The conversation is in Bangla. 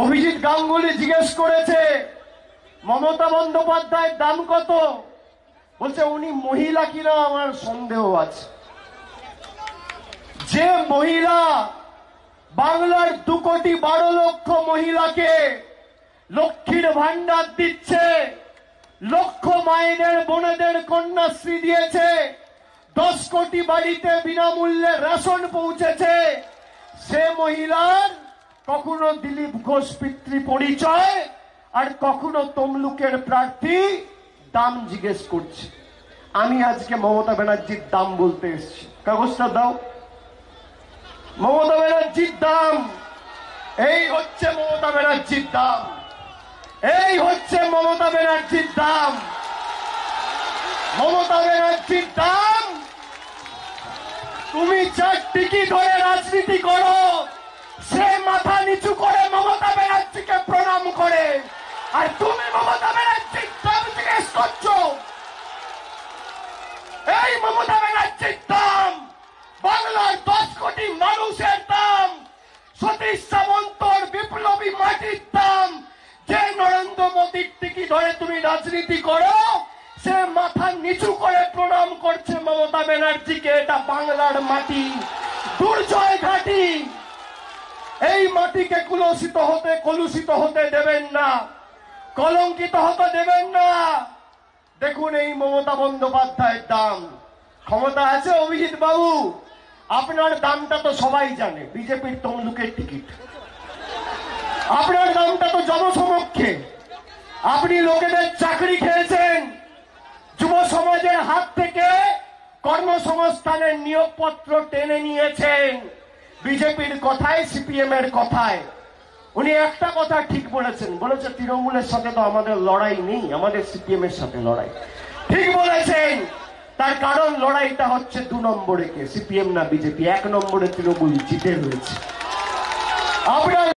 অভিজিৎ গাঙ্গুলি জিজ্ঞেস করেছে মমতা বন্দ্যোপাধ্যায়ের দাম কত, বলছে উনি মহিলা কিনা আমার সন্দেহ আছে। যে মহিলা বাংলার 2,12,00,000 মহিলাকে লক্ষ্মীর ভান্ডার দিচ্ছে, লক্ষ মায়েদের বোনেদের কন্যাশ্রী দিয়েছে, 10 কোটি বাড়িতে বিনামূল্যে রেশন পৌঁছেছে, সে মহিলার কখনো দিলীপ ঘোষ পিতৃ পরিচয় আর কখনো তমলুকের প্রার্থী দাম জিজ্ঞেস করছে। আমি আজকে মমতা ব্যানার্জির দাম বলতে এসেছি, কাগজটা দাও। মমতা ব্যানার্জির দাম, এই হচ্ছে মমতা ব্যানার্জির দাম, এই হচ্ছে মমতা ব্যানার্জির দাম। মমতা ব্যানার্জির দাম, তুমি চারটিকি ধরে রাজনীতি করো, সে মাথা নিচু করে মমতা ব্যানার্জিকে প্রণাম করে, আর তুমি মমতা ব্যানার্জির দাম জিজ্ঞেস করছো। এই মমতা ব্যানার্জির দাম বাংলার 10 কোটি মানুষের দাম, সতীশ সামন্তর বিপ্লবী মাটির দাম। যে নরেন্দ্র মোদীর টিকি ধরে তুমি রাজনীতি করো, সে মাথা নিচু করে প্রণাম করছে মমতা ব্যানার্জিকে। এটা বাংলার মাটি, দুর্জয় ঘাটি। এই মাটিকে কলুষিত হতে দেবেন না, কলঙ্কিত হতে দেবেন না। দেখুন এই মমতা বন্দ্যোপাধ্যায়ের দাম। ক্ষমতা আছে অভিজিৎ বাবু, আপনার দামটা তো সবাই জানে, বিজেপির তমলুকের টিকিট। আপনার দামটা তো জনসমক্ষে, আপনি লোকেদের চাকরি খেয়েছেন, যুব সমাজের হাত থেকে কর্মসংস্থানের নিয়োগপত্র টেনে নিয়েছেন বিজেপির কথায়, সিপিএম এর কথায়। উনি একটা কথা ঠিক বলেছেন, বলেছে তৃণমূলের সাথে তো আমাদের লড়াই নেই, আমাদের সিপিএম এর সাথে লড়াই। ঠিক বলেছেন, তার কারণ লড়াইটা হচ্ছে 2 নম্বরে কে, সিপিএম না বিজেপি। 1 নম্বরে তৃণমূল জিতে রয়েছে। আপনার